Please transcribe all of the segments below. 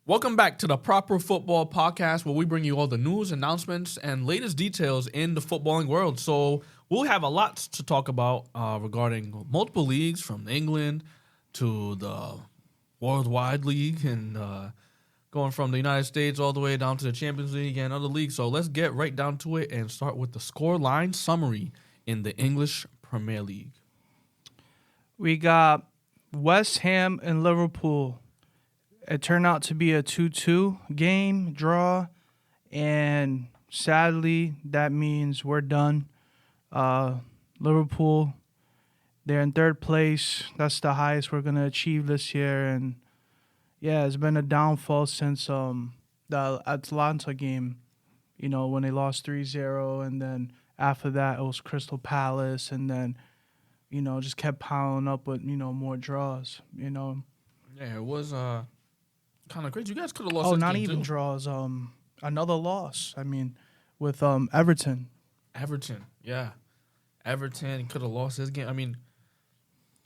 Welcome back to the Proper Football Podcast, where we bring you all the news, announcements, and latest details in the footballing world. So we'll have a lot to talk about regarding multiple leagues, from England to the Worldwide League, and going from the United States all the way down to the Champions League and other leagues. So let's get right down to it and start with the scoreline summary in the English Premier League. We got West Ham and Liverpool. It turned out to be a 2-2 game, draw, and sadly, that means we're done. Liverpool, they're in third place. That's the highest we're going to achieve this year. And, yeah, it's been a downfall since the Atlanta game, when they lost 3-0. And then after that, it was Crystal Palace. And then, just kept piling up with, more draws, Yeah, it was kind of crazy. You guys could have lost. Not even draws. Another loss. With Everton. Everton, yeah. Everton could have lost this game.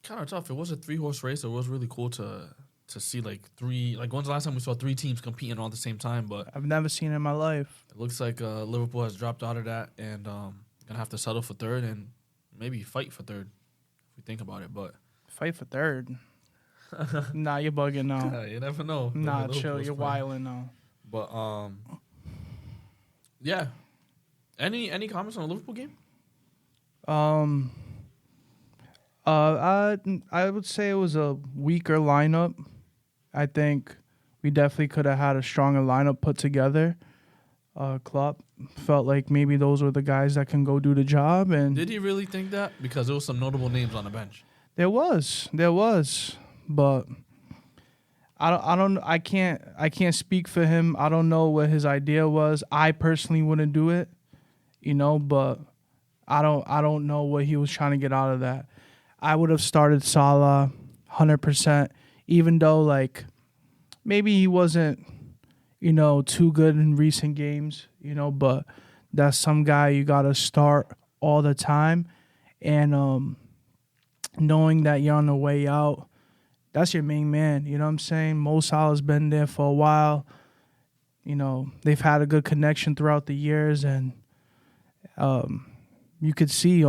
Kind of tough. It was a 3-horse race. It was really cool to see when's the last time we saw three teams competing all at the same time? But I've never seen it in my life. It looks like Liverpool has dropped out of that and gonna have to settle for third and maybe fight for third if we think about it. But fight for third. Nah, you're bugging now. You never know. Nah, chill. You're wilding now. But yeah. Any comments on the Liverpool game? I would say it was a weaker lineup. I think we definitely could have had a stronger lineup put together. Klopp felt like maybe those were the guys that can go do the job. And did he really think that? Because there was some notable names on the bench. There was, but I can't speak for him. I don't know what his idea was. I personally wouldn't do it, but I don't know what he was trying to get out of that. I would have started Salah 100%, even though maybe he wasn't, too good in recent games, but that's some guy you got to start all the time. And knowing that you're on the way out, that's your main man. You know what I'm saying? Mo Salah's been there for a while. They've had a good connection throughout the years, and you could see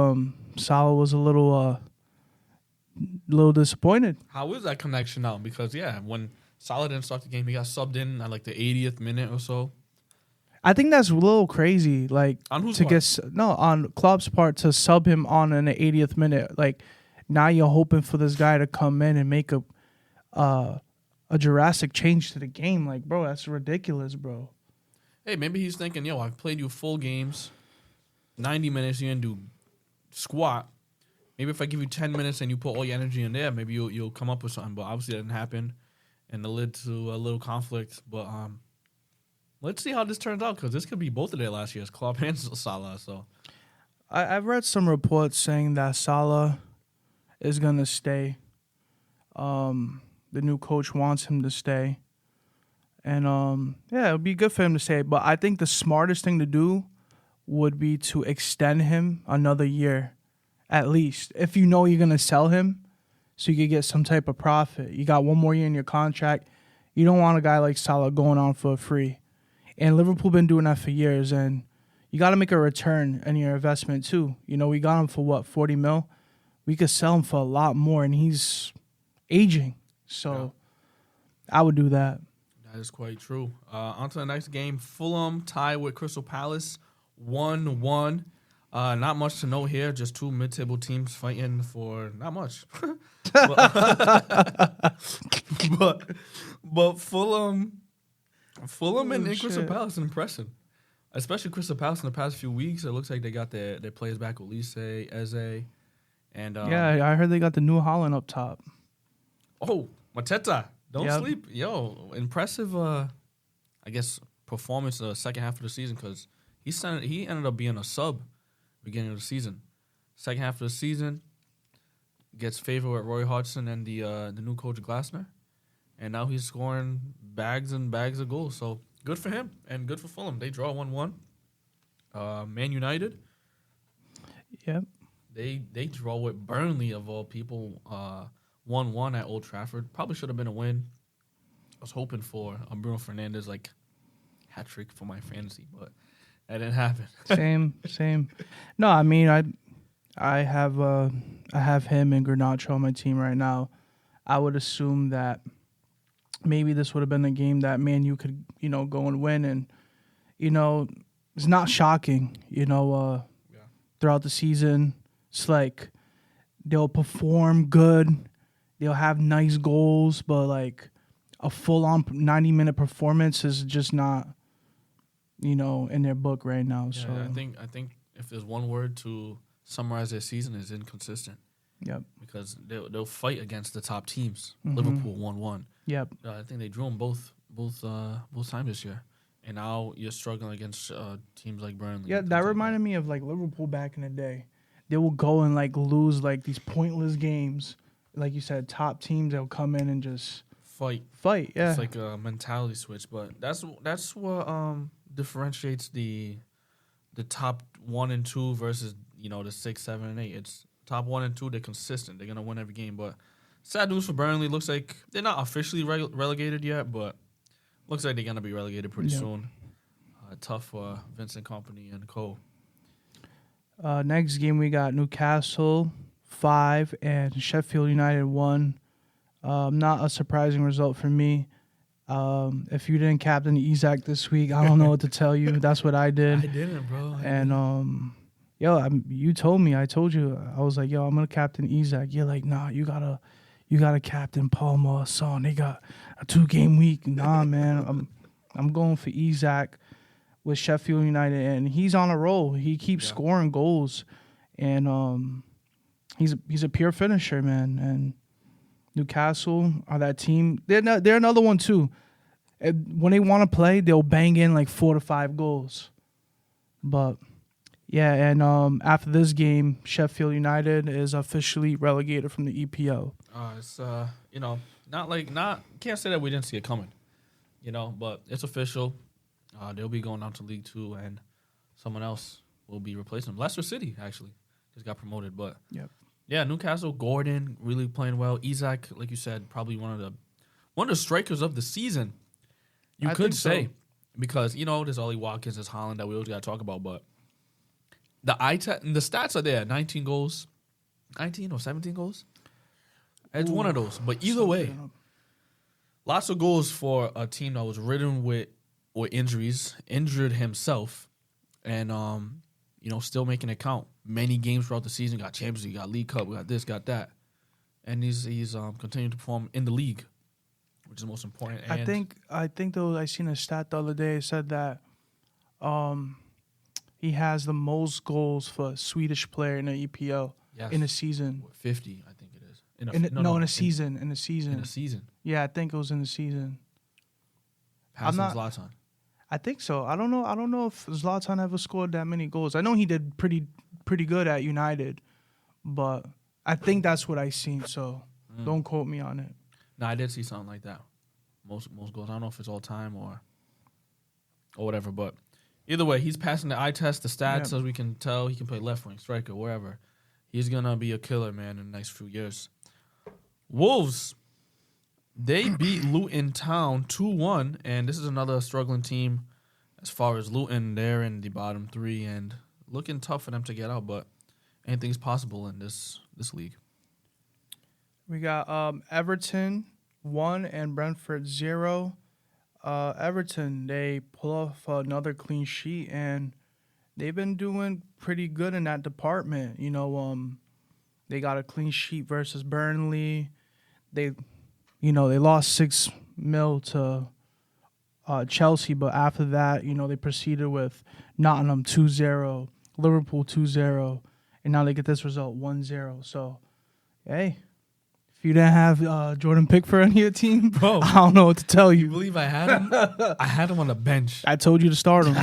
Salah was a little disappointed. How is that connection now? Because, when Salah didn't start the game, he got subbed in at the 80th minute or so. I think that's a little crazy. On whose part? On Klopp's part, to sub him on in the 80th minute. Now you're hoping for this guy to come in and make a drastic change to the game. Bro, that's ridiculous, bro. Hey, maybe he's thinking, I've played you full games, 90 minutes, you didn't do squat. Maybe if I give you 10 minutes and you put all your energy in there, maybe you'll come up with something. But obviously that didn't happen, and it led to a little conflict. But let's see how this turns out, because this could be both of their last years, Klopp and Salah. So I've read some reports saying that Salah is going to stay. The new coach wants him to stay. And, it would be good for him to stay. But I think the smartest thing to do would be to extend him another year, at least. If you know you're going to sell him, so you could get some type of profit. You got one more year in your contract. You don't want a guy like Salah going on for free. And Liverpool been doing that for years. And you got to make a return in your investment, too. We got him for, 40 mil? We could sell him for a lot more, and he's aging. So I would do that. That is quite true. On to the next game. Fulham tied with Crystal Palace 1-1. Not much to note here. Just two mid-table teams fighting for not much. but Fulham and Crystal Palace impressive. Especially Crystal Palace in the past few weeks. It looks like they got their players back with Lise, Eze. And I heard they got the new Holland up top. Oh, Mateta. Don't sleep. Yo, impressive, performance the second half of the season, because he ended up being a sub beginning of the season. Second half of the season, gets favor with Roy Hodgson and the new coach Glasner. And now he's scoring bags and bags of goals. So good for him and good for Fulham. They draw 1-1. Man United. Yep. They draw with Burnley, of all people, 1-1 at Old Trafford. Probably should have been a win. was hoping for a Bruno Fernandes like hat trick for my fantasy, but that didn't happen. Same. No, I mean I have him and Garnacho on my team right now. I would assume that maybe this would have been a game that Man U could, go and win, and it's not shocking, throughout the season. It's like they'll perform good, they'll have nice goals, but like a full-on 90-minute performance is just not, in their book right now. Yeah, so I think if there's one word to summarize their season, is inconsistent. Yep. Because they'll fight against the top teams. Mm-hmm. Liverpool 1-1. Yep. I think they drew them both times this year. And now you're struggling against teams like Burnley. Yeah, that reminded me of like Liverpool back in the day. They will go and like lose like these pointless games. Like you said, top teams, they'll come in and just fight. Yeah. It's like a mentality switch, but that's what differentiates the top 1 and 2 versus the 6, 7, and 8. It's top 1 and 2. They're consistent. They're gonna win every game. But sad news for Burnley. Looks like they're not officially relegated yet, but looks like they're gonna be relegated pretty soon. Tough for Vincent Kompany and co. Next game we got Newcastle 5 and Sheffield United 1. Not a surprising result for me. If you didn't captain Isak this week, I don't know what to tell you. That's what I did. I didn't, bro. You told me. I told you. I was like, I'm gonna captain Isak. You're like, nah, you gotta captain Palmer or Son. They got a 2-game week. Nah, man. I'm going for Isak with Sheffield United, and he's on a roll. He keeps scoring goals, and he's a pure finisher, man. And Newcastle are that team. They're another one too. And when they want to play, they'll bang in like 4 to 5 goals. But yeah, and after this game, Sheffield United is officially relegated from the EPL. It's can't say that we didn't see it coming, but it's official. They'll be going down to League 2, and someone else will be replacing them. Leicester City actually just got promoted, but yeah, Newcastle, Gordon really playing well. Isak, like you said, probably one of the strikers of the season. You could say, because there's Ollie Watkins, there's Haaland that we always got to talk about, but the stats are there: 19 goals, 19 or 17 goals. It's one of those, but either way, lots of goals for a team that was ridden with injuries, injured himself, and still making it count. Many games throughout the season, got Champions League, got League Cup, we got this, got that, and he's continuing to perform in the league, which is the most important. And I think though I seen a stat the other day. It said that he has the most goals for a Swedish player in the EPL in a season. 50, I think it is. In a season. In a season. Yeah, I think it was in the season. Passing Zlatan. I think so. I don't know if Zlatan ever scored that many goals. I know he did pretty good at United, but I think that's what I seen. So don't quote me on it. No, I did see something like that. Most goals. I don't know if it's all time or whatever, but either way, he's passing the eye test, the stats, as we can tell. He can play left wing, striker, wherever. He's gonna be a killer, man, in the next few years. Wolves. They beat Luton Town 2-1, and this is another struggling team as far as Luton. They're in the bottom 3 and looking tough for them to get out, but anything's possible in this league. We got Everton 1 and Brentford 0. Everton, they pull off another clean sheet, and they've been doing pretty good in that department. They got a clean sheet versus Burnley. They lost 6-0 to Chelsea, but after that, they proceeded with Nottingham 2-0, Liverpool 2-0, and now they get this result 1-0. So, hey, if you didn't have Jordan Pickford on your team, bro, I don't know what to tell you. You believe I had him? I had him on the bench. I told you to start him.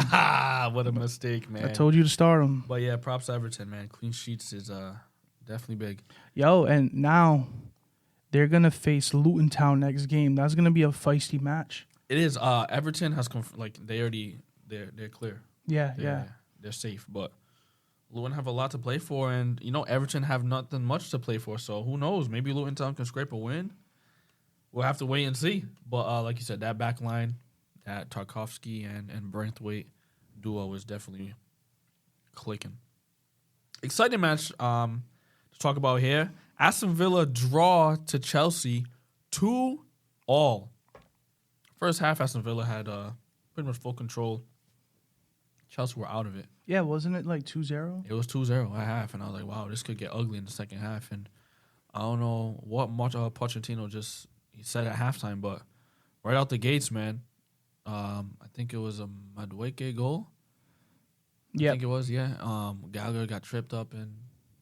What a mistake, man. I told you to start him. But yeah, props to Everton, man. Clean sheets is definitely big. Yo, and now they're going to face Luton Town next game. That's going to be a feisty match. It is. Everton has they're clear. Yeah. They're safe, but Luton have a lot to play for, and Everton have nothing much to play for. So who knows? Maybe Luton Town can scrape a win. we'll have to wait and see. But like you said, that back line, that Tarkovsky and Braithwaite duo is definitely clicking. Exciting match to talk about here. Aston Villa draw to Chelsea 2-2. First half, Aston Villa had pretty much full control. Chelsea were out of it. Yeah, wasn't it like 2-0? It was 2-0 at half, and I was like, wow, this could get ugly in the second half. And I don't know what much Pochettino he said at halftime, but right out the gates, man, I think it was a Madueke goal. I think it was, yeah. Gallagher got tripped up and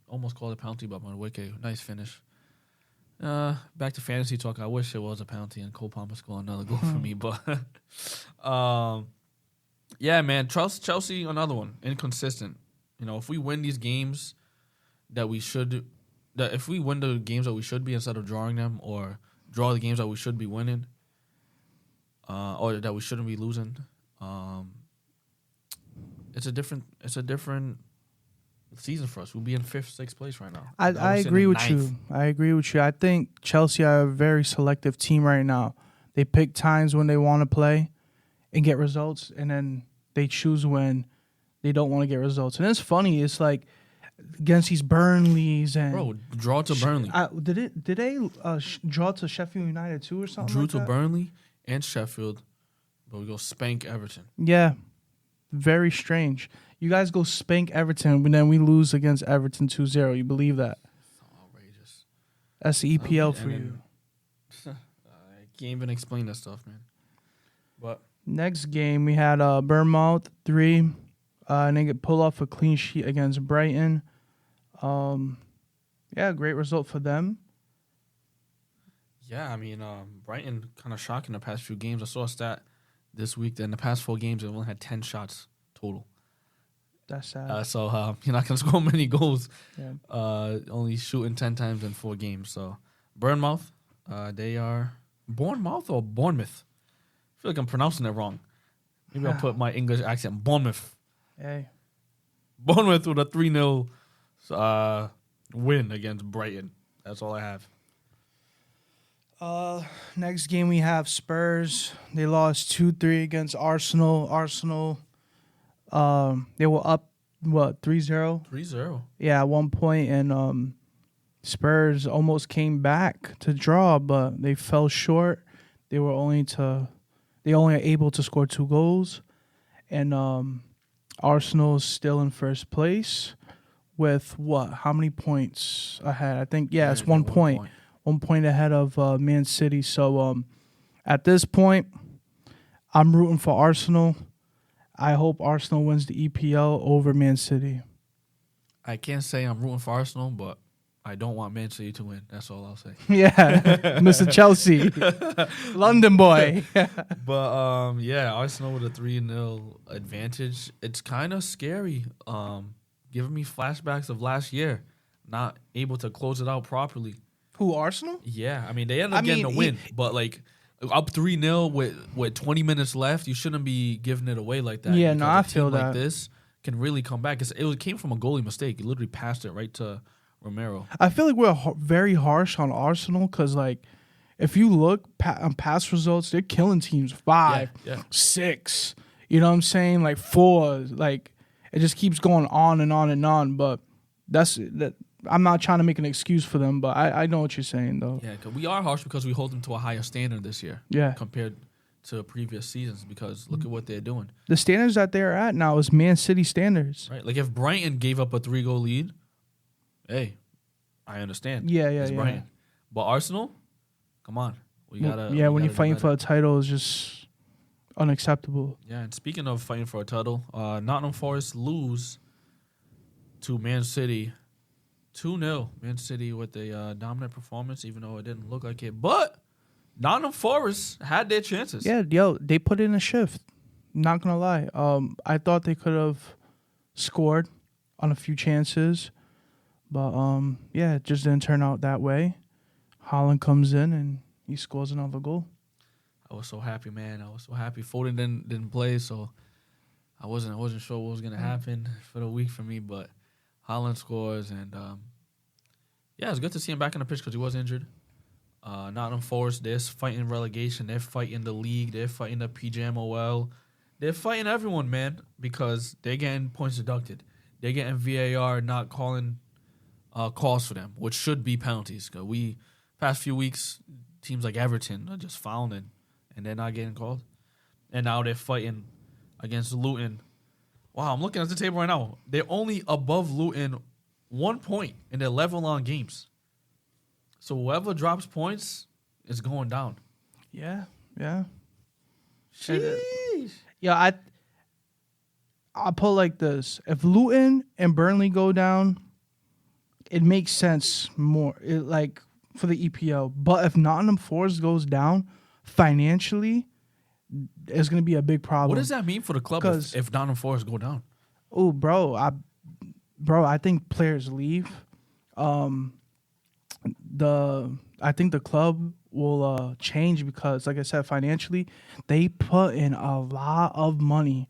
almost called a penalty, but Madueke, nice finish. Back to fantasy talk. I wish it was a penalty and Cole Palmer scored another goal for me, but yeah, man. Chelsea, another one, inconsistent. You know, if we win these games if we win the games that we should be instead of drawing them, or draw the games that we should be winning, or that we shouldn't be losing, it's a different season for us. We'll be in 5th, 6th place right now. I agree with you. I think Chelsea are a very selective team right now. They pick times when they want to play and get results, and then they choose when they don't want to get results. And it's funny. It's like against these Burnleys and draw to Burnley. Did they draw to Sheffield United too or something? Drew like to that? Burnley and Sheffield, but we go spank Everton. Yeah, very strange. You guys go spank Everton, but then we lose against Everton 2-0. You believe that? So outrageous. That's the EPL for you. I can't even explain that stuff, man. But next game, we had Bournemouth 3. And they get pull off a clean sheet against Brighton. Yeah, great result for them. Yeah, I mean, Brighton kind of shocking the past few games. I saw a stat this week that in the past 4 games, they've only had 10 shots total. That's sad. So you're not going to score many goals. Yeah. Only shooting 10 times in 4 games. So Bournemouth, they are Bournemouth or Bournemouth? I feel like I'm pronouncing it wrong. Maybe I'll put my English accent. Bournemouth. Hey. Bournemouth with a 3-0 win against Brighton. That's all I have. Next game we have Spurs. They lost 2-3 against Arsenal. Arsenal, they were up, 3-0? 3-0. Yeah, at one point, and Spurs almost came back to draw, but they fell short. They only able to score 2 goals, and Arsenal is still in first place with how many points ahead? I think it's 1 point. 1 point ahead of Man City. So at this point, I'm rooting for Arsenal. I hope Arsenal wins the EPL over Man City. I can't say I'm rooting for Arsenal, but I don't want Man City to win. That's all I'll say. Yeah, Mr. Chelsea. London boy. But, Arsenal with a 3-0 advantage. It's kind of scary. Giving me flashbacks of last year. Not able to close it out properly. Who, Arsenal? Yeah, I mean, they ended up getting a win. But, up 3-0 with 20 minutes left, you shouldn't be giving it away like that. Yeah, no, I feel that. Like this can really come back. It came from a goalie mistake. He literally passed it right to Romero. I feel like we're very harsh on Arsenal because, if you look on past results, they're killing teams 5, 6. You know what I'm saying? 4. It just keeps going on and on and on. But that. I'm not trying to make an excuse for them, but I know what you're saying, though. Yeah, cause we are harsh because we hold them to a higher standard this year. Yeah. Compared to previous seasons, because look at what they're doing. The standards that they're at now is Man City standards. Right. If Brighton gave up a 3-goal lead, hey, I understand. Yeah. It's Brighton. But Arsenal, come on. When you're fighting for a title, it's just unacceptable. Yeah, and speaking of fighting for a title, Nottingham Forest lose to Man City 2-0. Man City with a dominant performance, even though it didn't look like it. But Nottingham Forest had their chances. Yeah, they put in a shift. Not going to lie. I thought they could have scored on a few chances. But, it just didn't turn out that way. Haaland comes in and he scores another goal. I was so happy, man. I was so happy. Foden didn't play, so I wasn't sure what was going to happen for the week for me. But Haaland scores, and it's good to see him back on the pitch because he was injured. Nottingham Forest, they're fighting relegation. They're fighting the league. They're fighting the PGMOL. They're fighting everyone, man, because they're getting points deducted. They're getting VAR not calling calls for them, which should be penalties. Cause past few weeks, teams like Everton are just fouling, and they're not getting called. And now they're fighting against Luton. Wow, I'm looking at the table right now. They're only above Luton 1 point, and they're level on games. So whoever drops points is going down. Yeah. Sheesh. Yeah, I'll put it like this. If Luton and Burnley go down, it makes sense more for the EPL. But if Nottingham Forest goes down financially, it's going to be a big problem. What does that mean for the club if Nottingham Forest go down? Oh, bro, I think players leave. I think the club will change because, like I said, financially, they put in a lot of money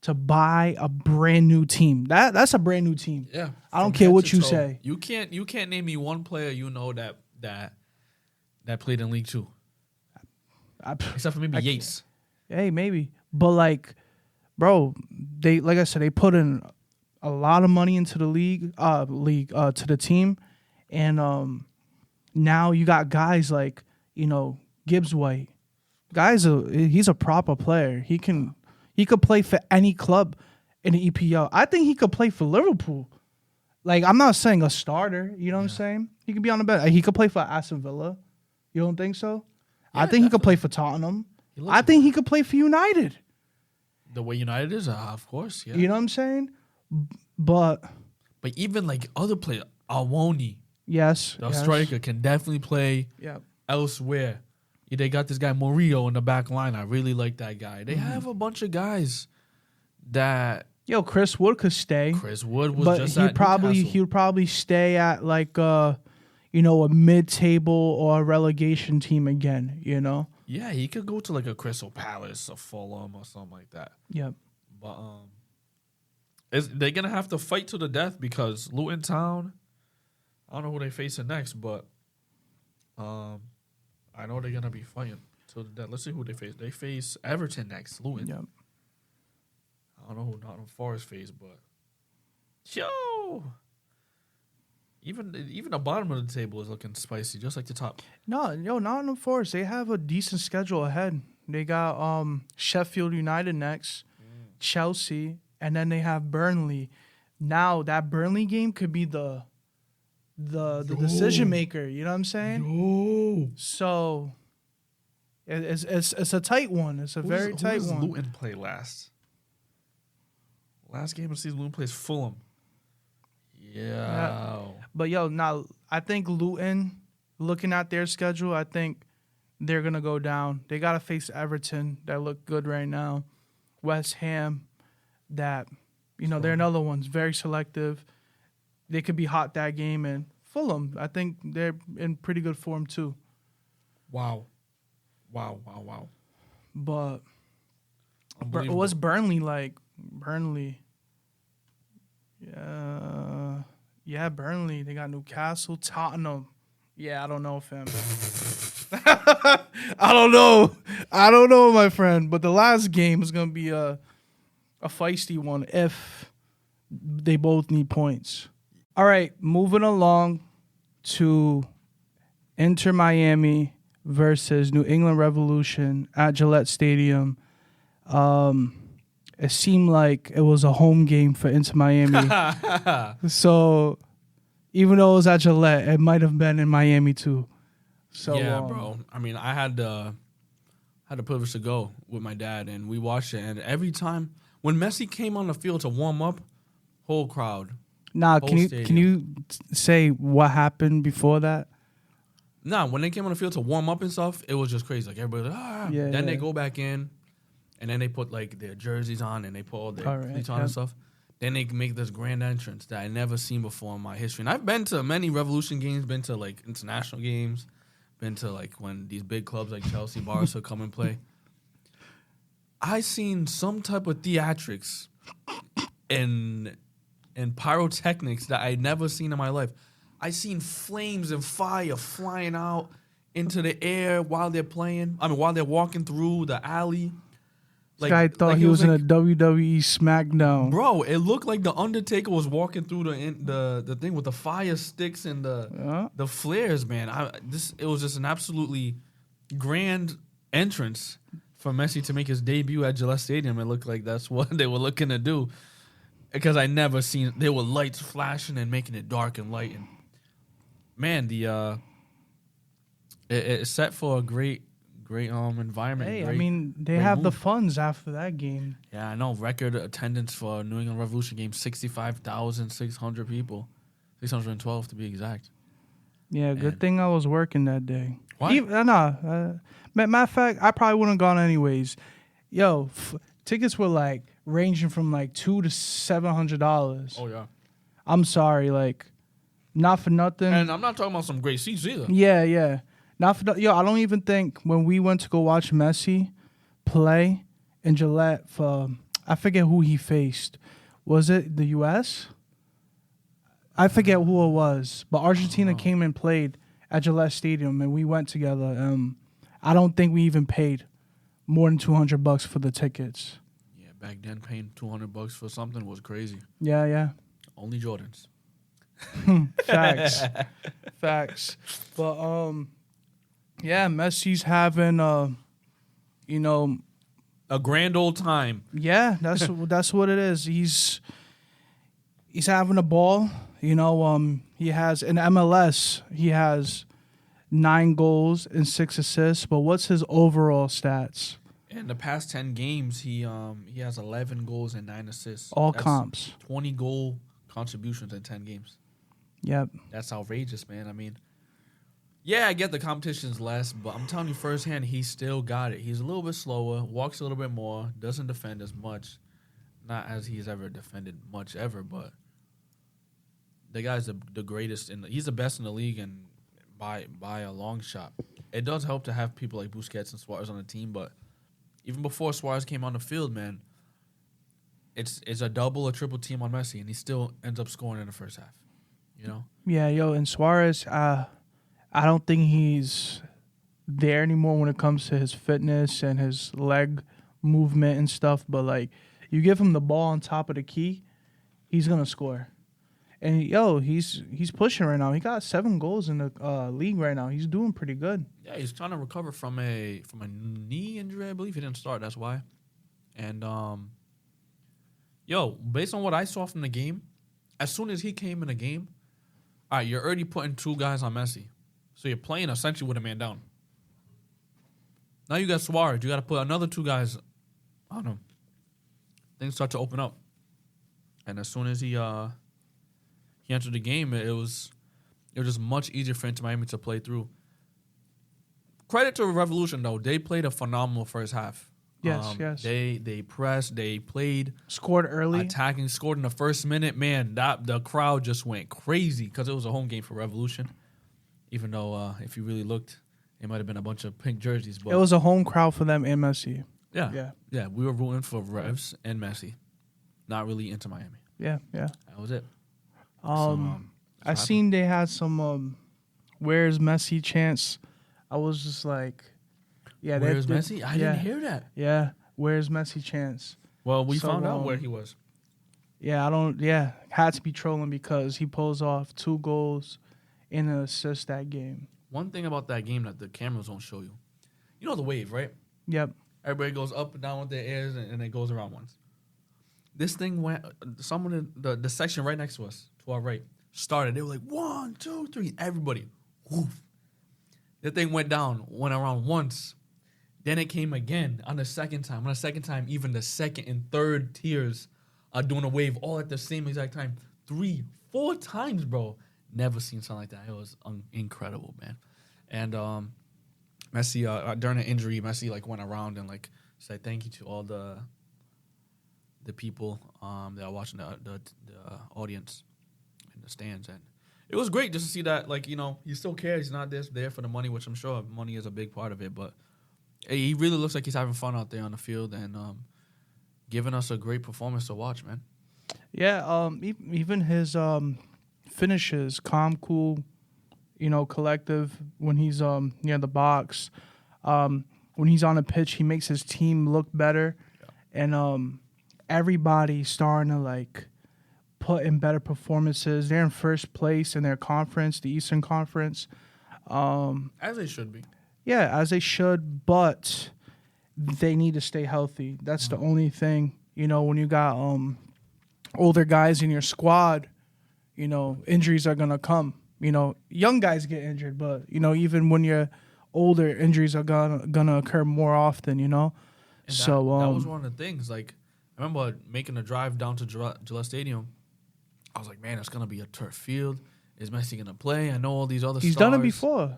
to buy a brand new team. That's a brand new team. Yeah, I don't care what you say. You can't name me one player that played in League Two, except for maybe Yates. Hey, maybe, but bro, they like I said, they put in a lot of money into the league to the team, and now you got guys like Gibbs White. He's a proper player. He could play for any club in the EPL. I think he could play for Liverpool. I'm not saying a starter. You know what I'm saying? He could be on the bench. He could play for Aston Villa. You don't think so? Yeah, I think he could play for Tottenham. I think he could play for United. The way United is, of course. Yeah. You know what I'm saying? But even other players, Awoni, yes, the striker, can definitely play elsewhere. Yeah, they got this guy Murillo in the back line. I really like that guy. They have a bunch of guys that. Chris Wood could stay. Chris Wood was just at he would probably stay at a mid-table or a relegation team again. Yeah, he could go to a Crystal Palace or Fulham or something like that. Yep. But they're gonna have to fight to the death because Luton Town. I don't know who they facing next, but I know they're gonna be fighting to the death. Let's see who they face. They face Everton next. Luton. Yep. I don't know who Nottingham Forest face, but even the bottom of the table is looking spicy, just like the top. Nottingham Forest, they have a decent schedule ahead. They got Sheffield United next, Chelsea, and then they have Burnley. Now that Burnley game could be the decision maker. You know what I'm saying? So it's a tight one. It's a very tight one. Who does Luton play last? Last game of the season, Luton plays Fulham. Yeah. But now I think Luton, looking at their schedule, I think they're gonna go down. They gotta face Everton, that look good right now. West Ham, that they're another one's very selective. They could be hot that game, and Fulham, I think they're in pretty good form too. Wow. But what's Burnley like? Burnley. Yeah, Burnley. They got Newcastle, Tottenham. Yeah, I don't know, fam. I don't know, my friend. But the last game is gonna be a feisty one if they both need points. All right, moving along to Inter Miami versus New England Revolution at Gillette Stadium. It seemed like it was a home game for Inter Miami. So even though it was at Gillette, it might have been in Miami too. So yeah, bro. I mean, I had the privilege to go with my dad, and we watched it. And every time when Messi came on the field to warm up, whole crowd. Nah, can you say what happened before that? Nah, when they came on the field to warm up and stuff, it was just crazy. Everybody was like, Yeah, then they go back in. And then they put their jerseys on and they put all their cleats on and stuff. Then they make this grand entrance that I never seen before in my history. And I've been to many Revolution games, been to international games, been to when these big clubs like Chelsea, Barca come and play. I seen some type of theatrics and pyrotechnics that I'd never seen in my life. I seen flames and fire flying out, into the air while they're playing. I mean, while they're walking through the alley. This guy thought he was in a WWE SmackDown. Bro, it looked like the Undertaker was walking through the thing with the fire sticks and the flares, man. It was just an absolutely grand entrance for Messi to make his debut at Gillette Stadium. It looked like that's what they were looking to do, because I never seen there were lights flashing and making it dark and light, and man, it's set for a great environment. Hey, I mean, they have the funds after that game. Yeah, I know. Record attendance for New England Revolution game, 65,600 people. 612 to be exact. Yeah, good thing I was working that day. What? Matter of fact, I probably wouldn't have gone anyways. Yo, tickets were like ranging from like $200 to $700. Oh, yeah. I'm sorry, like, not for nothing. And I'm not talking about some great seats either. Yeah. Not for I don't even think when we went to go watch Messi play in Gillette for, I forget who he faced. Was it the U.S.? I forget who it was, but Argentina came and played at Gillette Stadium, and we went together. I don't think we even paid more than $200 for the tickets. Yeah, back then paying $200 for something was crazy. Yeah. Only Jordans. Facts. But yeah, Messi's having a grand old time. Yeah, that's what it is. He's having a ball. He has in MLS. He has 9 goals and 6 assists. But what's his overall stats? In the past 10 games, he has 11 goals and 9 assists. All comps. 20 goal contributions in 10 games. Yep. That's outrageous, man. I mean, yeah, I get the competition's less, but I'm telling you firsthand, he still got it. He's a little bit slower, walks a little bit more, doesn't defend as much. Not as he's ever defended much ever, but the guy's the greatest. He's the best in the league, and by a long shot. It does help to have people like Busquets and Suarez on the team, but even before Suarez came on the field, man, it's a double or triple team on Messi, and he still ends up scoring in the first half. Yeah, and Suarez, I don't think he's there anymore when it comes to his fitness and his leg movement and stuff. But like, you give him the ball on top of the key, he's gonna score. And he's pushing right now. He got 7 goals in the league right now. He's doing pretty good. Yeah, he's trying to recover from a knee injury, I believe. He didn't start, that's why. And based on what I saw from the game, as soon as he came in the game, all right, you're already putting 2 guys on Messi. So you're playing essentially with a man down. Now you got Suarez. You got to put another 2 guys on him. Things start to open up. And as soon as he entered the game, it was just much easier for Inter Miami to play through. Credit to Revolution, though. They played a phenomenal first half. Yes. They pressed. They played. Scored early. Attacking. Scored in the first minute. Man, the crowd just went crazy because it was a home game for Revolution. Even though, if you really looked, it might have been a bunch of pink jerseys. But it was a home crowd for them and Messi. Yeah. We were rooting for Revs and Messi. Not really Inter Miami. Yeah. That was it. I seen they had some "Where's Messi" chants. I was just like, yeah. Where's Messi? I didn't hear that. Yeah, "Where's Messi" chants. Well, we found out where he was. Yeah, had to be trolling because he pulls off 2 goals and an assist that game. One thing about that game that the cameras don't show you. You know the wave, right? Yep. Everybody goes up and down with their airs and it goes around once. This thing went, someone in the section right next to us, to our right, started. They were like, 1, 2, 3. Everybody, woof. The thing went down, went around once. Then it came again on the second time. On the second time, even the second and third tiers are doing a wave all at the same exact time. 3, 4 times, bro. Never seen something like that. It was incredible, man. And Messi, during the injury, Messi went around and said thank you to all the people that are watching the audience in the stands, and it was great just to see that he still cares. He's not there for the money, which I'm sure money is a big part of it, but he really looks like he's having fun out there on the field and giving us a great performance to watch, man. Yeah, even his finishes, calm, cool, collective when he's near the box. When he's on the pitch, he makes his team look better, and everybody's starting to like put in better performances. They're in first place in their conference, the Eastern Conference. As they should be. Yeah, as they should, but they need to stay healthy. That's the only thing. When you got older guys in your squad, injuries are gonna come. Young guys get injured, but even when you're older, injuries are gonna occur more often. And that was one of the things. Like, I remember making a drive down to Gillette Stadium. I was like, man, it's gonna be a turf field. Is Messi gonna play? I know all these other. He's stars. done it before.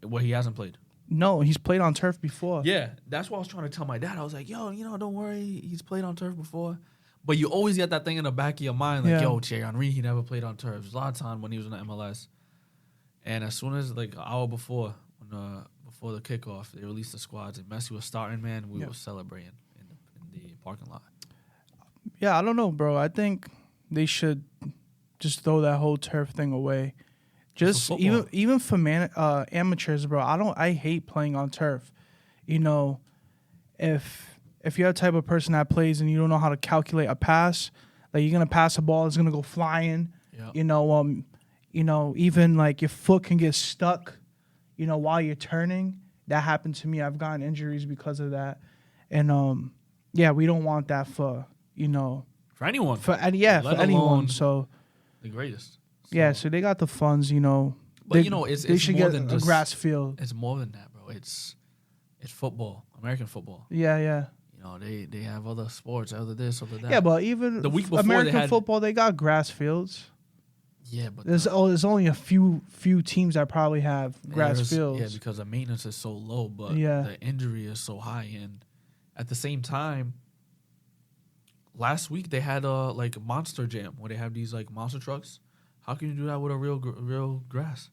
Well, he hasn't played. No, he's played on turf before. Yeah, that's what I was trying to tell my dad. I was like, yo, don't worry, he's played on turf before. But you always get that thing in the back of your mind, like, yo, Thierry Henry, he never played on turf. There's a lot of time when he was in the MLS. And as soon as, like, an hour before, before the kickoff, they released the squads, and Messi was starting, man, we were celebrating in the parking lot. Yeah, I don't know, bro. I think they should just throw that whole turf thing away. Just even for amateurs, bro. I hate playing on turf. If you're the type of person that plays and you don't know how to calculate a pass, like you're gonna pass a ball, it's gonna go flying. Yeah. Even like your foot can get stuck, while you're turning. That happened to me. I've gotten injuries because of that. And we don't want that for anyone. For anyone. So the greatest. Yeah, so they got the funds, But it's they should more get than a just, grass field. It's more than that, bro. It's football, American football. Yeah. They have other sports, other this, other that. Yeah, but even the week before American football, they got grass fields. Yeah, but there's only a few teams that probably have grass fields. Yeah, because the maintenance is so low, but the injury is so high, and at the same time, last week they had a monster jam where they have these like monster trucks. How can you do that with a real grass?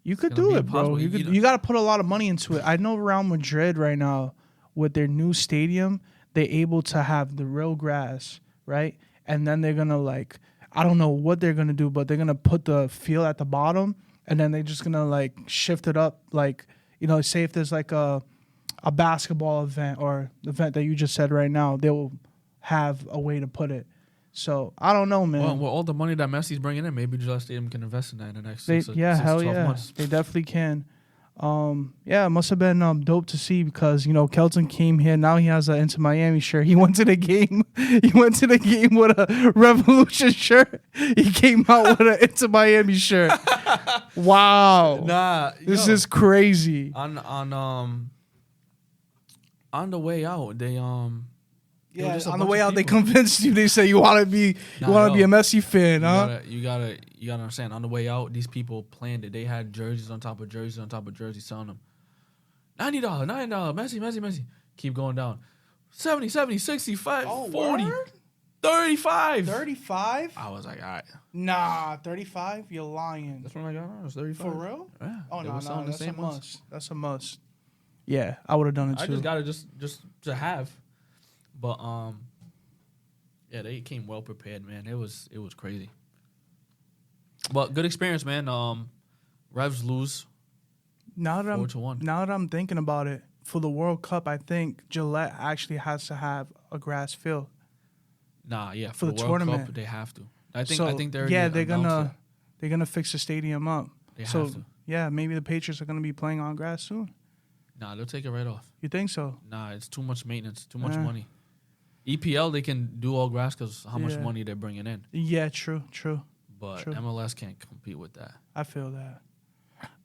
You could do it, bro. You got to put a lot of money into it. I know Real Madrid right now, with their new stadium, they're able to have the real grass, right? And then they're going to I don't know what they're going to do, but they're going to put the field at the bottom, and then they're just going to shift it up. Say if there's a basketball event or the event that you just said right now, they will have a way to put it. So, I don't know, man. Well, with all the money that Messi's bringing in, maybe Gillette Stadium can invest in that in the next 6 to 12 months. They definitely can. It must have been dope to see because, Kelton came here. Now he has an Inter Miami shirt. He went to the game. He went to the game with a Revolution shirt. He came out with an Inter Miami shirt. Wow. Nah. This is crazy. On the way out, they on the way out, they convinced you. They say you want to be a Messi fan, huh? You gotta understand. On the way out, these people planned it. They had jerseys on top of jerseys on top of jerseys selling them. $90, Messi. Keep going down. 70, 65, 40, word? 35. 35? I was like, all right. Nah, 35? You're lying. That's when I got on. It was 35. For real? Yeah. Oh, no, that's a must. must. That's a must. Yeah, I would have done it too. I just got it just to have. But they came well prepared, man. It was crazy. But good experience, man. Revs lose. Now that 4-1. Now that I'm thinking about it, for the World Cup, I think Gillette actually has to have a grass field. Nah, yeah, for the World tournament, Cup, they have to. I think they're gonna fix the stadium up. They have to. Yeah, maybe the Patriots are gonna be playing on grass soon. Nah, they'll take it right off. You think so? Nah, it's too much maintenance, too much money. EPL, they can do all grass because how much money they're bringing in. Yeah, true. But MLS can't compete with that. I feel that.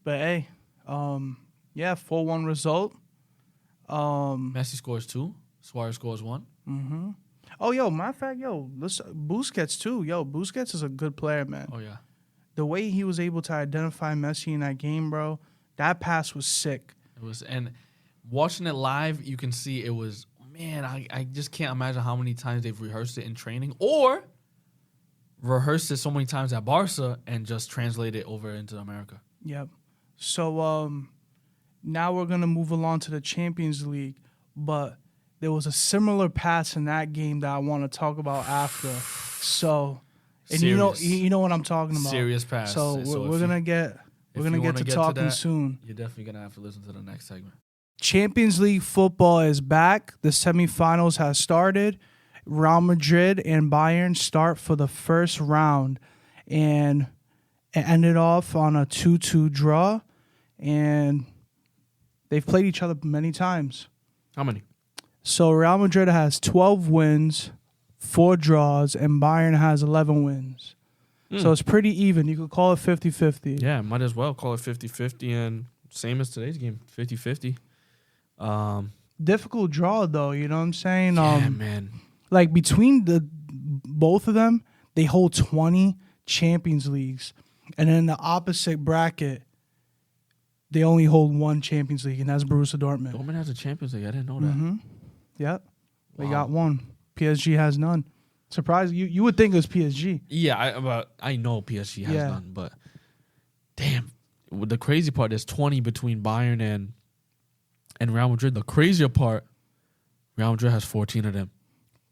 But hey, 4-1 result. Messi scores 2. Suarez scores 1. Mm-hmm. Oh, matter of fact, Busquets too. Busquets is a good player, man. Oh, yeah. The way he was able to identify Messi in that game, bro, that pass was sick. It was, and watching it live, you can see it was, man, I just can't imagine how many times they've rehearsed it in training or rehearsed it so many times at Barca and just translate it over into America. Yep. So now we're going to move along to the Champions League, but there was a similar pass in that game that I want to talk about after. So And Serious. you know what I'm talking about. Serious pass. So we're gonna get to talking soon. You're definitely gonna have to listen to the next segment. Champions League football is back. The semifinals has started. Real Madrid and Bayern start for the first round, and it ended off on a 2-2 draw. And they've played each other many times. How many? So Real Madrid has 12 wins, 4 draws, and Bayern has 11 wins. So it's pretty even. You could call it 50-50. Yeah, might as well call it 50-50, and same as today's game, 50-50. Difficult draw, though, you know what I'm saying? Yeah, man. Like, between both of them, they hold 20 Champions Leagues. And then in the opposite bracket, they only hold 1 Champions League, and that's Borussia Dortmund. Dortmund has a Champions League. I didn't know that. Mm-hmm. Yep. They Wow. got 1. PSG has none. Surprise! You would think it was PSG. Yeah, I know PSG has none, but damn, the crazy part is 20 between Bayern and Real Madrid. The crazier part, Real Madrid has 14 of them.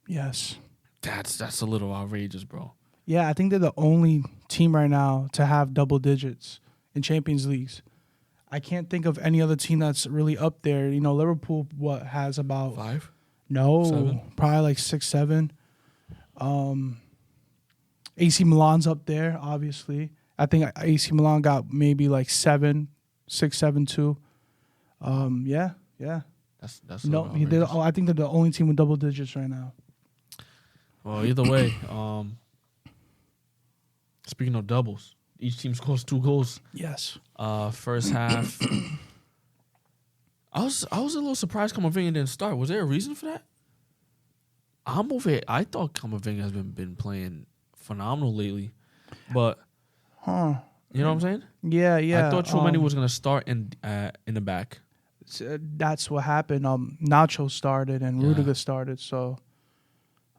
Yes. That's a little outrageous, bro. Yeah, I think they're the only team right now to have double digits in Champions Leagues. I can't think of any other team that's really up there. You know, Liverpool has about 5? No, 7? Probably like 6, 7. AC Milan's up there, obviously. I think AC Milan got maybe like 7, 6, 7, 2. Yeah. That's No, I think they're the only team with double digits right now. Well, either way, speaking of doubles, each team scores 2 goals. Yes. First half, I was a little surprised Camavinga didn't start. Was there a reason for that? I thought Camavinga has been playing phenomenal lately, but you know what I'm saying? Yeah. I thought Tchouaméni was gonna start in the back. That's what happened. Nacho started and Rudiger started. So,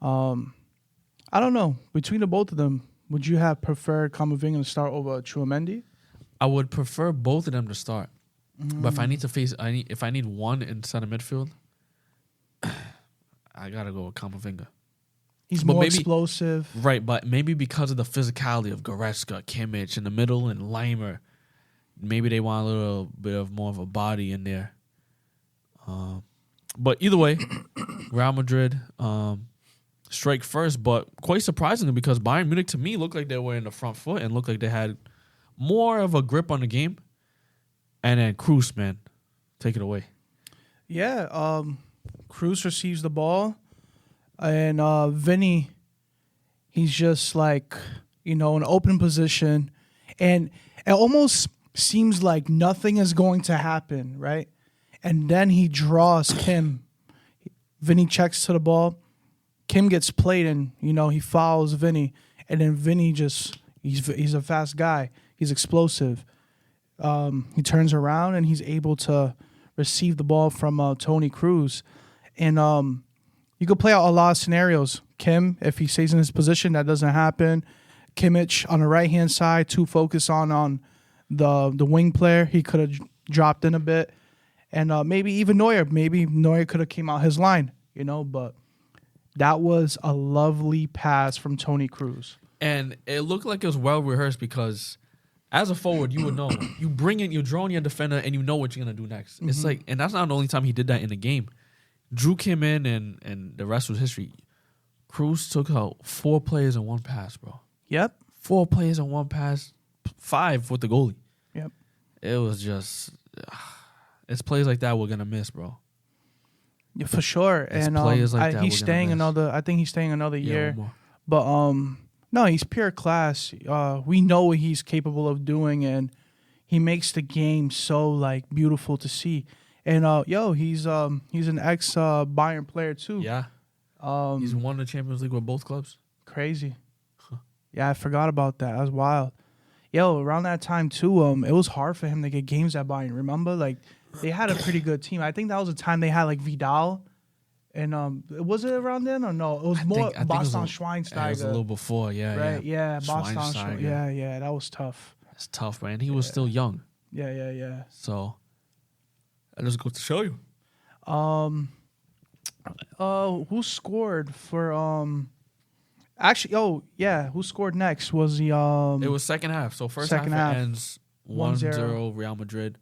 I don't know. Between the both of them, would you have preferred Camavinga to start over Tchouaméni? I would prefer both of them to start, but if I need one in center midfield, I gotta go with Camavinga. He's more explosive. Right, but maybe because of the physicality of Goretzka, Kimmich in the middle, and Leimer, maybe they want a little bit of more of a body in there. But either way, Real Madrid strike first, but quite surprisingly because Bayern Munich to me looked like they were in the front foot and looked like they had more of a grip on the game. And then Kroos, man, take it away. Yeah, Kroos receives the ball, and Vinny, he's just like, in an open position, and it almost seems like nothing is going to happen, right? And then he draws Kim. Vinny checks to the ball. Kim gets played, and he follows Vinny, and then Vinny he's a fast guy. He's explosive. He turns around and he's able to receive the ball from Toni Kroos. And you could play out a lot of scenarios. Kim, if he stays in his position, that doesn't happen. Kimmich on the right-hand side, too focused on the wing player. He could have dropped in a bit. And maybe even Neuer. Maybe Neuer could have came out his line, but that was a lovely pass from Toni Kroos. And it looked like it was well-rehearsed because as a forward, you would know. You're drawing your defender, and you know what you're going to do next. Mm-hmm. It's like, and that's not the only time he did that in the game. Drew came in, and the rest was history. Kroos took out 4 players in one pass, bro. Yep. 4 players in one pass, 5 with the goalie. Yep. It was just, it's plays like that we're going to miss, bro. Yeah, for sure. It's and players like that he's staying I think he's staying another year. But no, he's pure class. We know what he's capable of doing, and he makes the game so beautiful to see. And he's an ex Bayern player too. Yeah. He's won the Champions League with both clubs. Crazy. Huh. Yeah, I forgot about that. That was wild. Around that time too, it was hard for him to get games at Bayern. Remember, they had a pretty good team. I think that was the time they had Vidal. And was it around then or no? It was more Bastian Schweinsteiger. It was a little before, yeah. Right, yeah. Bastian yeah, that was tough. It's tough, man. He was still young. Yeah. So, I just go to show you. Who scored for Actually, who scored next was the It was second half. So first half, second half. it ends 1-0 Real Madrid.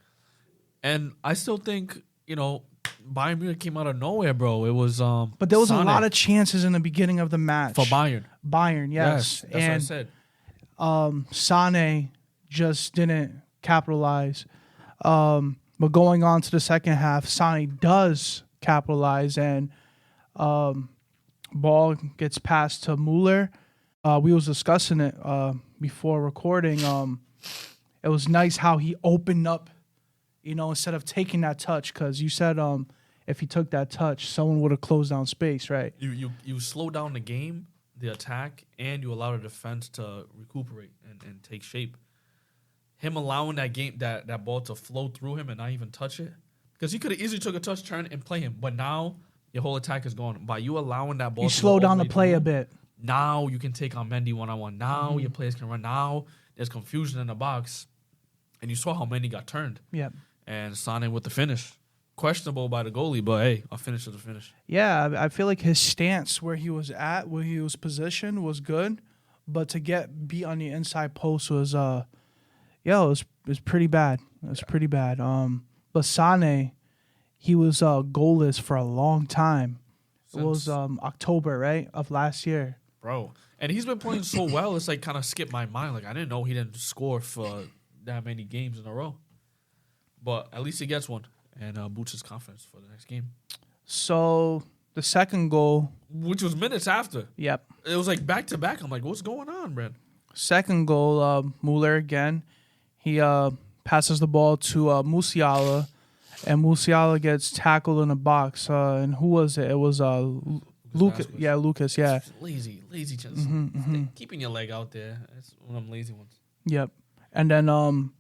And I still think, Bayern Munich came out of nowhere, bro. It was But there was Sane a lot of chances in the beginning of the match. for Bayern. Bayern, yes. That's what I said. Sane just didn't capitalize. But going on to the second half, Sane does capitalize, and ball gets passed to Muller. We was discussing it before recording. It was nice how he opened up, instead of taking that touch, because you said if he took that touch, someone would have closed down space, right? You slow down the game, the attack, and you allow the defense to recuperate and take shape. Him allowing that ball to flow through him and not even touch it, because he could have easily took a touch, turn, and play him. But now your whole attack is gone. By you allowing that ball, You to slow go all down the the way play through, a bit. Now you can take on Mendy one-on-one. Now your players can run. Now there's confusion in the box, and you saw how Mendy got turned. Yeah. And Sane with the finish. Questionable by the goalie, but hey, a finish is a finish. Yeah, I feel like his stance where he was positioned was good, but to get beat on the inside post was it was pretty bad. It was pretty bad. But Sane, he was goalless for a long time. It was October, right, of last year. Bro. And he's been playing so well, it's like kind of skipped my mind. Like, I didn't know he didn't score for that many games in a row. But at least he gets one and boosts his confidence for the next game. So the second goal, which was minutes after. Yep. It was like back to back. I'm like, what's going on, man? Second goal, Muller again. He passes the ball to Musiala, and Musiala gets tackled in the box. And who was it? It was Lucas. Yeah, Lucas. Yeah. Lazy chance. Keeping your leg out there. That's one of them lazy ones. Yep. And then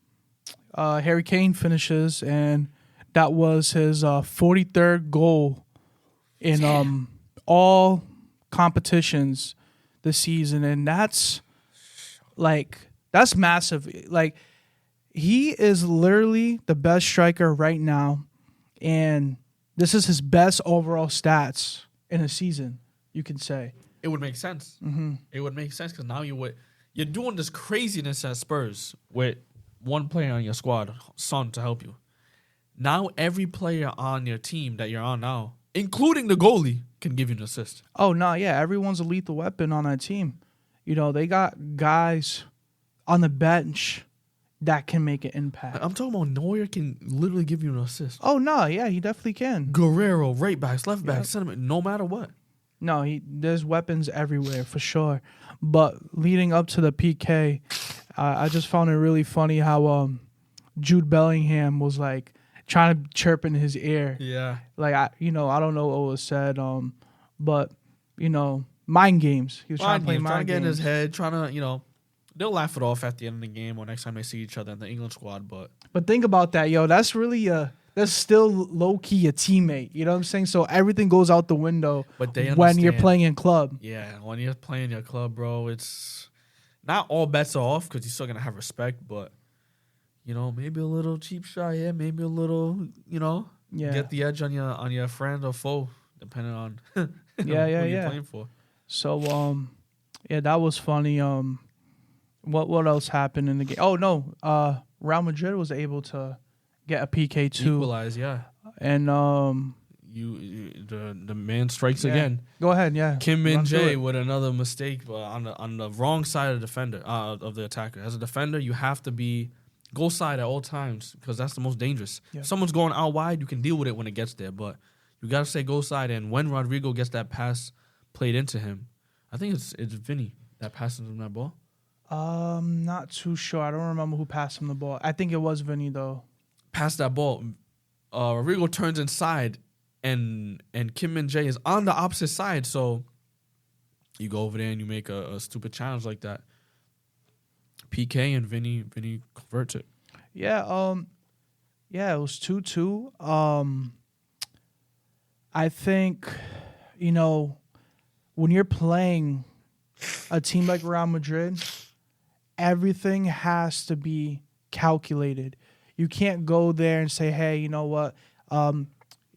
Harry Kane finishes, and that was his 43rd goal in all competitions this season, and that's massive. Like, he is literally the best striker right now, and this is his best overall stats in a season, you can say. It would make sense. Mm-hmm. It would make sense because now you're doing this craziness at Spurs with one player on your squad, Son, to help you. Now every player on your team that you're on now, including the goalie, can give you an assist. Oh, no, yeah. Everyone's a lethal weapon on that team. They got guys on the bench that can make an impact. I'm talking about Neuer can literally give you an assist. Oh, no, yeah, he definitely can. Guerrero, right backs, left backs, center, no matter what. No, there's weapons everywhere for sure. But leading up to the PK, I just found it really funny how Jude Bellingham was like trying to chirp in his ear. Yeah. Like I don't know what was said, but mind games. He was trying to play mind games. Trying to get in his head, trying to, they'll laugh it off at the end of the game or next time they see each other in the England squad. But think about that, yo. That's really that's still low key a teammate. You know what I'm saying? So everything goes out the window when you're playing in club. Yeah, when you're playing your club, bro, it's not all bets are off because you're still gonna have respect, but maybe a little cheap shot here, maybe a little, get the edge on your friend or foe, depending on who you're playing for. So that was funny. What else happened in the game? Oh no, Real Madrid was able to get a PK too. Equalize, yeah. And the man strikes again. Go ahead, yeah. Kim Min-jae with another mistake on the wrong side of the defender of the attacker. As a defender, you have to be goal side at all times because that's the most dangerous. Yeah. If someone's going out wide, you can deal with it when it gets there, but you got to stay goal side. And when Rodrigo gets that pass played into him, I think it's Vinny that passes him that ball. Not too sure. I don't remember who passed him the ball. I think it was Vinny though. Passed that ball. Rodrigo turns inside, and Kim Min-jae is on the opposite side. So you go over there and you make a stupid challenge like that. PK and Vinny converts it. Yeah. Yeah, it was 2-2. I think, when you're playing a team like Real Madrid, everything has to be calculated. You can't go there and say, hey, you know what?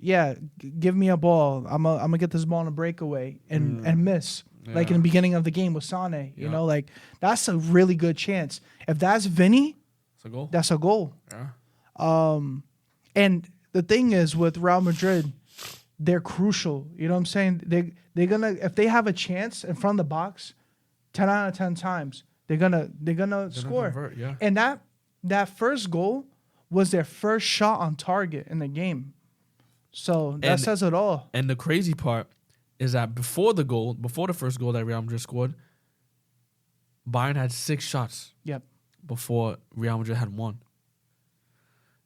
Give me a ball. I'm gonna get this ball on a breakaway and miss. like in the beginning of the game with Sane. You know, like that's a really good chance. If that's Vinny, it's a goal. That's a goal. Yeah. And the thing is with Real Madrid, they're crucial. You know what I'm saying? They're gonna, if they have a chance in front of the box, 10 out of 10 times they're gonna score. Convert, yeah. And that first goal was their first shot on target in the game. So that says it all. And the crazy part is that before the first goal that Real Madrid scored, Bayern had 6 shots. Yep. Before Real Madrid had 1.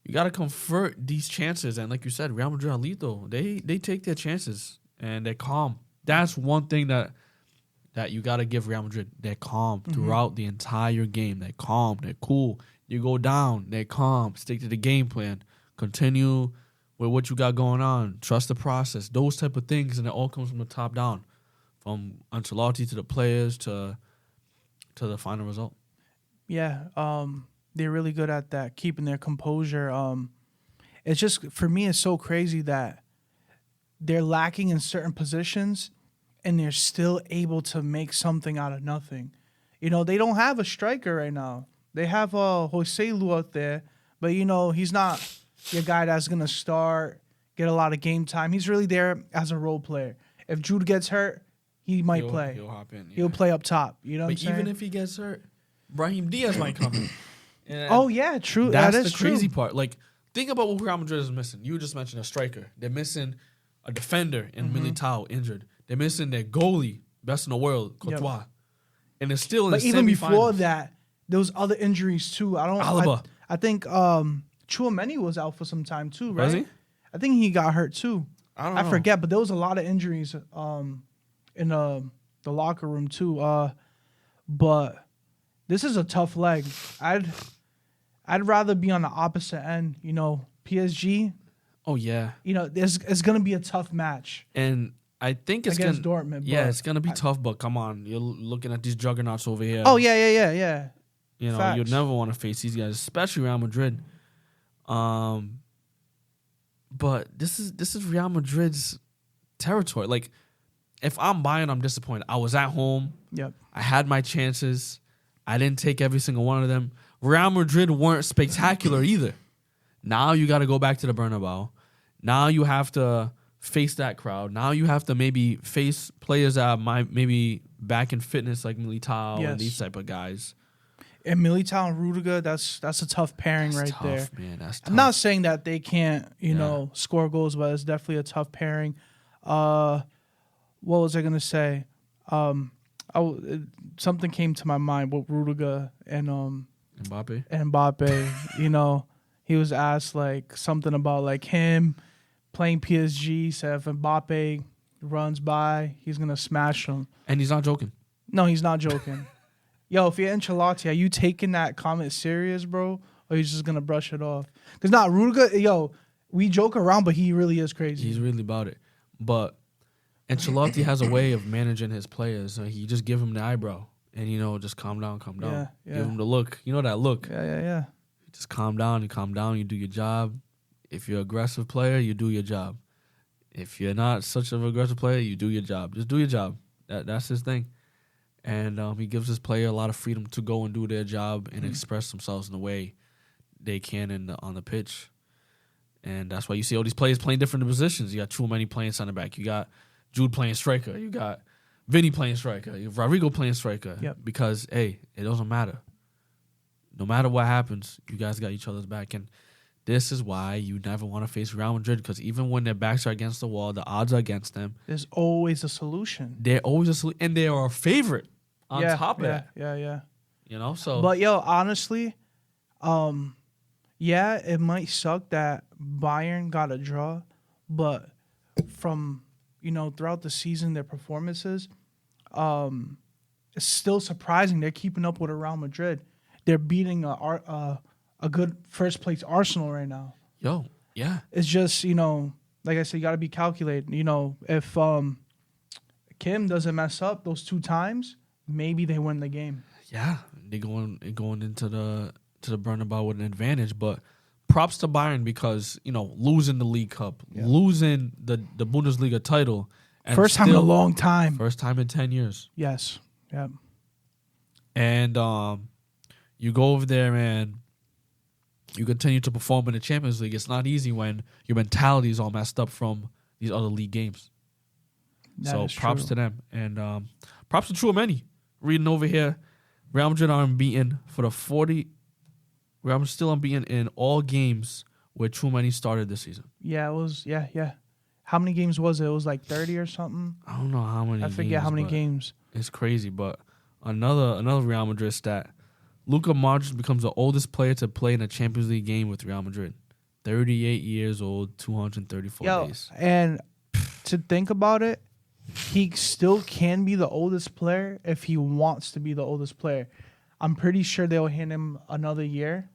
You got to convert these chances. And like you said, Real Madrid are lethal. They take their chances and they're calm. That's one thing that you got to give Real Madrid. They're calm throughout the entire game. They're calm. They're cool. You go down, they're calm. Stick to the game plan. Continue with what you got going on. Trust the process. Those type of things, and it all comes from the top down. From Ancelotti to the players to the final result. Yeah, they're really good at that, keeping their composure. It's just, for me, it's so crazy that they're lacking in certain positions and they're still able to make something out of nothing. You know, they don't have a striker right now. They have Jose Lu out there, but, you know, he's not your guy that's going to start, get a lot of game time. He's really there as a role player. If Jude gets hurt, he might play. He'll hop in. Yeah. He'll play up top. You know what I'm saying? But even if he gets hurt, Brahim Diaz might come in. Oh, yeah, true. That's that is the crazy true. part. Like, think about what Real Madrid is missing. You just mentioned a striker. They're missing a defender in Militao, injured. They're missing their goalie, best in the world, Courtois. Yep. And it's still in the semifinals. But even before that, there was other injuries, too. Alaba. I think Tchouaméni was out for some time, too, right? Was he? I think he got hurt, too. I forget, but there was a lot of injuries in the locker room, too. But this is a tough leg. I'd rather be on the opposite end, you know, PSG. Oh, yeah. You know, it's going to be a tough match. And I think it's against Dortmund. Yeah, it's going to be tough, but come on. You're looking at these juggernauts over here. Oh, yeah. You know, Facts. you'd never want to face these guys, especially Real Madrid. But this is Real Madrid's territory. Like, if I'm Bayern, I'm disappointed. I was at home. Yep. I had my chances. I didn't take every single one of them. Real Madrid weren't spectacular either. Now you got to go back to the Bernabeu. Now you have to face that crowd. Now you have to maybe face players that might maybe back in fitness like Militao and these type of guys. And Militao and Rudiger, that's a tough pairing That's right tough, there. Man, that's tough. I'm not saying that they can't, you know, score goals, but it's definitely a tough pairing. What was I gonna say? Something came to my mind with Rudiger and Mbappe. You know, he was asked like something about like him playing PSG. Said if Mbappe runs by, he's gonna smash him. And he's not joking. No, he's not joking. Yo, if you're Ancelotti, are you taking that comment serious, bro? Or are you just going to brush it off? Because Rudiger, yo, we joke around, but he really is crazy. He's really about it. But Ancelotti has a way of managing his players. He just give him the eyebrow and, you know, just calm down. Yeah. Give him the look. You know that look. Yeah. Just calm down. You do your job. If you're an aggressive player, you do your job. If you're not such an aggressive player, you do your job. Just do your job. That's his thing. And he gives his player a lot of freedom to go and do their job and express themselves in the way they can on the pitch. And that's why you see all these players playing different positions. You got Tchouaméni playing center back. You got Jude playing striker. You got Vinny playing striker. You have Rodrigo playing striker. Yep. Because, hey, it doesn't matter. No matter what happens, you guys got each other's back. And this is why you never want to face Real Madrid, because even when their backs are against the wall, the odds are against them. There's always a solution. They're always a solution. And they are a favorite on top of that. Yeah. You know, so. But, yo, honestly, yeah, it might suck that Bayern got a draw, but from, you know, throughout the season, their performances, it's still surprising they're keeping up with Real Madrid. They're beating a good first-place Arsenal right now. Yo, yeah. It's just, you know, like I said, you got to be calculated. You know, if Kim doesn't mess up those 2 times, maybe they win the game. Yeah, they're going into the Bernabeu with an advantage. But props to Bayern because, you know, losing the League Cup, losing the Bundesliga title, And First time in a still- long time. First time in 10 years. Yes. Yep. And you go over there and you continue to perform in the Champions League. It's not easy when your mentality is all messed up from these other league games. That So is props true. to them. And props to Tchouameni. Reading over here, Real Madrid are unbeaten for the 40. Real Madrid still unbeaten in all games where Tchouameni started this season. Yeah, it was. Yeah. How many games was it? It was like 30 or something. I don't know how many. I forget how many but games. It's crazy, but another Real Madrid stat. Luka Modric becomes the oldest player to play in a Champions League game with Real Madrid. 38 years old, 234 days. And to think about it, he still can be the oldest player if he wants to be the oldest player. I'm pretty sure they'll hand him another year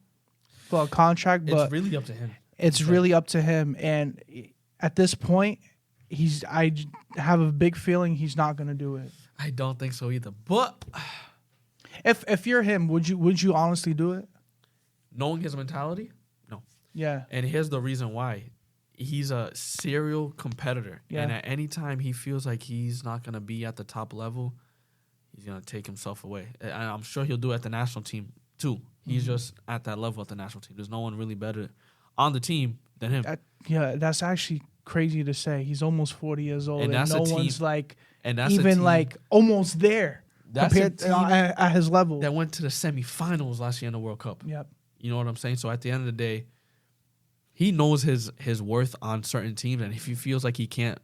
for a contract, but It's really up to him. it's really up to him. And at this point, I have a big feeling he's not going to do it. I don't think so either. But If you're him, would you honestly do it? knowing his mentality, no. Yeah. And here's the reason why. He's a serial competitor. Yeah. And at any time he feels like he's not going to be at the top level, he's going to take himself away. And I'm sure he'll do it at the national team too. He's just at that level at the national team. There's no one really better on the team than him. That's actually crazy to say. He's almost 40 years old, And and that's no a team- one's like And that's a even team like almost there That's a compared team at his level. that went to the semifinals last year in the World Cup. Yep. You know what I'm saying? So at the end of the day, he knows his worth on certain teams, and if he feels like he can't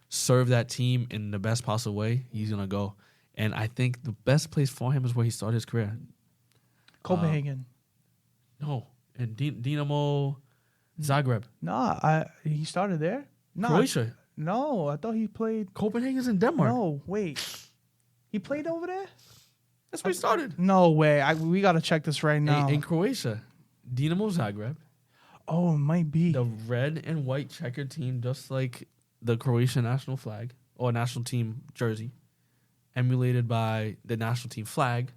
serve that team in the best possible way, he's gonna go. And I think the best place for him is where he started his career. Copenhagen. No, and Dinamo Zagreb, He started there. No, Croatia. No, I thought he played. Copenhagen's in Denmark. No, wait. He played over there? That's where he started. No way. We got to check this right now. In Croatia, Dinamo Zagreb, Oh, it might be. the red and white checkered team, just like the Croatian national flag or national team jersey, emulated by the national team flag.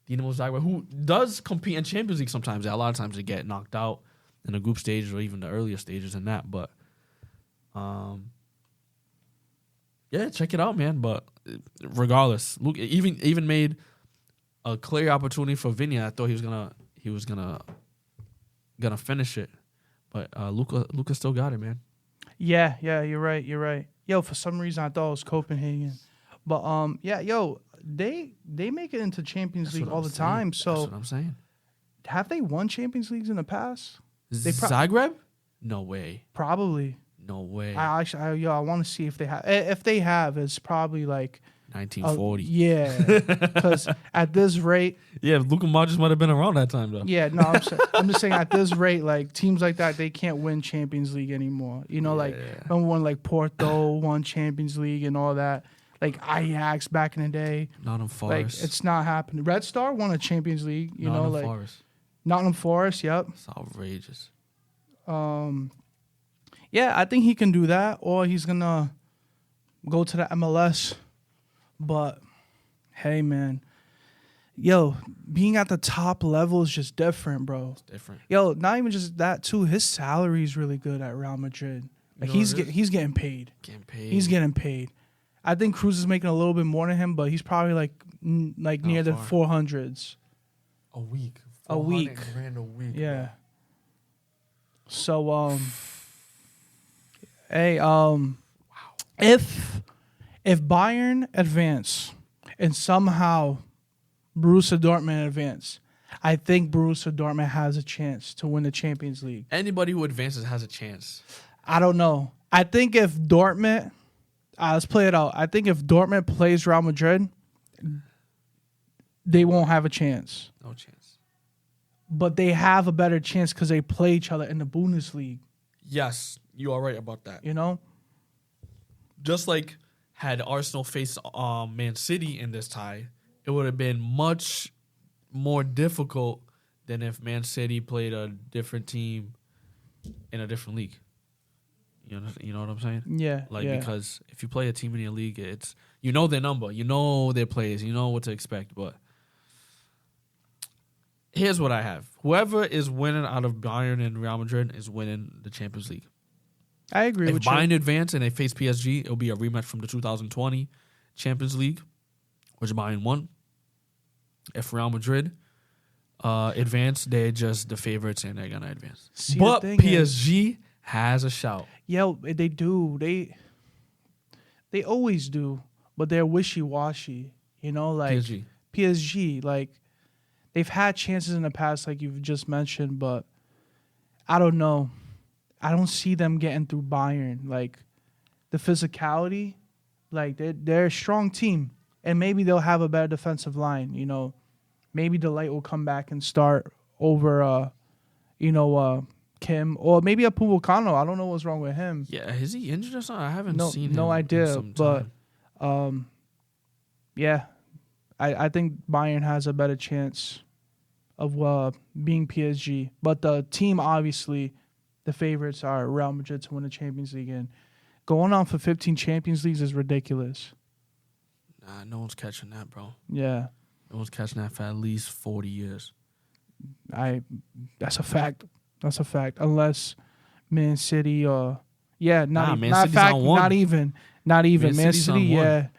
Dinamo Zagreb, who does compete in Champions League sometimes. A lot of times they get knocked out in the group stage or even the earlier stages than that. But, yeah, check it out, man. But regardless, Luke even made a clear opportunity for Vinny. I thought he was gonna finish it, but Luka still got it, man. Yeah, you're right. Yo, for some reason I thought it was Copenhagen. But they make it into Champions That's League what all I'm the saying. time. That's So what I'm saying. have they won Champions Leagues in the past? Zagreb? No way. Probably. No way. I want to see if they have. If they have, it's probably like 1940. yeah, because at this rate, Yeah, Luka Modric might have been around that time though. yeah. No, I'm just saying at this rate, like teams like that, they can't win Champions League anymore. You know, like remember when like Porto won Champions League and all that. Like Ajax back in the day. Nottingham Forest. Like it's not happening. Red Star won a Champions League. You know, like Forest. Nottingham Forest. Yep. It's outrageous. Yeah, I think he can do that, or he's gonna go to the MLS. But hey, man, yo, being at the top level is just different, bro. It's different. Yo, not even just that too. His salary is really good at Real Madrid. Like You know what it he's getting paid. Getting paid. He's getting paid. I think Cruz is making a little bit more than him, but he's probably like near the 400s. a week. A week. $400,000 a week. Yeah. Bro. So hey, if Bayern advance and somehow Borussia Dortmund advance, I think Borussia Dortmund has a chance to win the Champions League. Anybody who advances has a chance. I don't know. I think if Dortmund, let's play it out. I think if Dortmund plays Real Madrid, they won't have a chance. No chance. But they have a better chance because they play each other in the Bundesliga. Yes, you are right about that. You know? Just like had Arsenal faced Man City in this tie, it would have been much more difficult than if Man City played a different team in a different league. You know what I'm saying? Yeah. Because if you play a team in your league, it's you know their number, you know their players, you know what to expect. But here's what I have: whoever is winning out of Bayern and Real Madrid is winning the Champions League. I agree If with you. Bayern advance and they face PSG, it'll be a rematch from the 2020 Champions League, which Bayern won. If Real Madrid advance, they're just the favorites and they're gonna advance. See, but the thing PSG has a shout. Yo, they do. They always do, but they're wishy-washy. You know, like PSG, like they've had chances in the past, like you've just mentioned, but I don't know. I don't see them getting through Bayern. Like the physicality, like they're a strong team, and maybe they'll have a better defensive line. You know, maybe Delight will come back and start over, Kim, or maybe a Pumukano. I don't know what's wrong with him. Yeah, is he injured or something? I haven't seen him. No idea, in some but time. yeah, I think Bayern has a better chance of being PSG. But the team, obviously, the favorites are Real Madrid to win the Champions League. And going on for 15 Champions Leagues is ridiculous. Nah, no one's catching that, bro. Yeah. No one's catching that for at least 40 years. That's a fact. That's a fact. Unless Man City or Man City's on one. Not even. Man City's City, on one.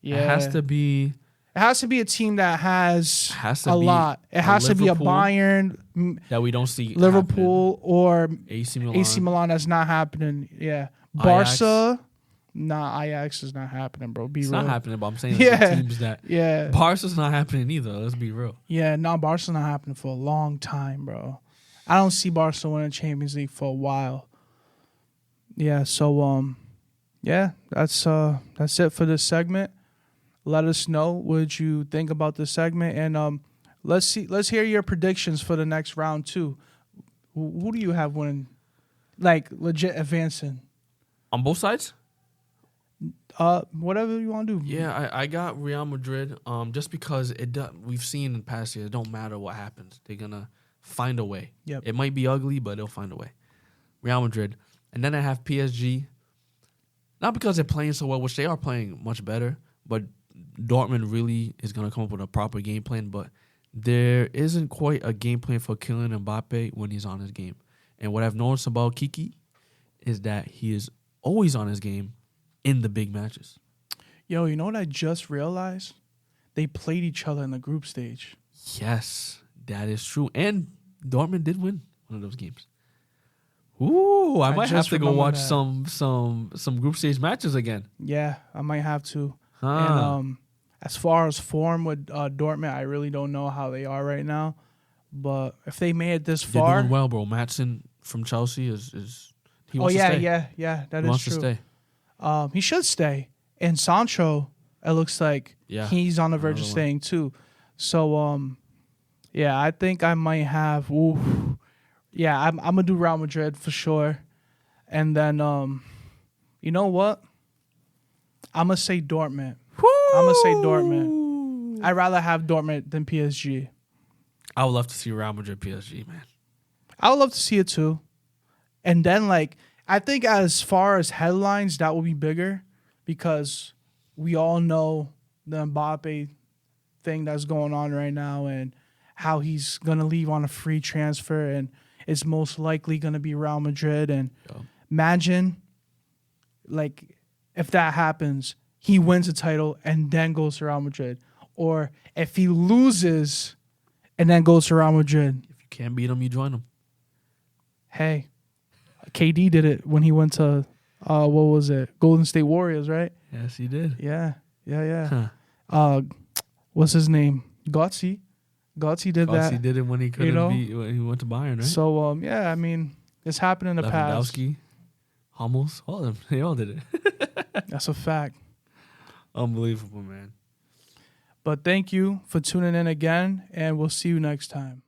yeah. It has to be. It has to be a team that has a be lot. It has to be a Bayern, that we don't see Liverpool, or AC Milan. AC Milan. That's not happening. Yeah, Ajax. Barca. Nah, Ajax is not happening, bro. It's real. not happening, but I'm saying Yeah. the teams that. Yeah. Barca's not happening either. Let's be real. Yeah, no, Barca's not happening for a long time, bro. I don't see Barca winning Champions League for a while. Yeah, so yeah, that's it for this segment. Let us know what you think about this segment, and let's hear your predictions for the next round too. Who do you have winning, like legit advancing? On both sides? Whatever you want to do. Yeah, I got Real Madrid. Just because we've seen in the past years, it don't matter what happens, they're gonna find a way. Yep. It might be ugly, but they'll find a way. Real Madrid, and then I have PSG. Not because they're playing so well, which they are playing much better, but Dortmund really is gonna come up with a proper game plan. But there isn't quite a game plan for Kylian Mbappe when he's on his game. And what I've noticed about Kiki is that he is always on his game in the big matches. Yo, you know what I just realized? They played each other in the group stage. Yes, that is true. And Dortmund did win one of those games. Ooh, I might have to go watch some group stage matches again. Yeah, I might have to. Huh. And as far as form with Dortmund, I really don't know how they are right now. But if they made it this far, they're doing well, bro. Maatsen from Chelsea is he wants to stay. yeah, that he is wants true. To stay. He should stay. And Sancho, it looks like he's on the verge of staying too. So, yeah, I think I might have. Yeah, I'm gonna do Real Madrid for sure. And then, you know what? I'm gonna say Dortmund. I'm gonna say Dortmund. I'd rather have Dortmund than PSG. I would love to see Real Madrid PSG, man. I would love to see it too. And then, like, I think as far as headlines, that will be bigger because we all know the Mbappe thing that's going on right now and how he's going to leave on a free transfer and it's most likely going to be Real Madrid. And imagine, like, if that happens, he wins a title and then goes to Real Madrid. Or if he loses and then goes to Real Madrid. If you can't beat him, you join him. Hey, KD did it when he went to, what was it? Golden State Warriors, right? Yes, he did. Yeah. Huh. What's his name? Gotzi did that. Gotzi did it when he couldn't beat when he went to Bayern, right? So, yeah, I mean, it's happened in the past. Lewandowski, Hummels, all of them. They all did it. That's a fact. Unbelievable, man. But thank you for tuning in again, and we'll see you next time.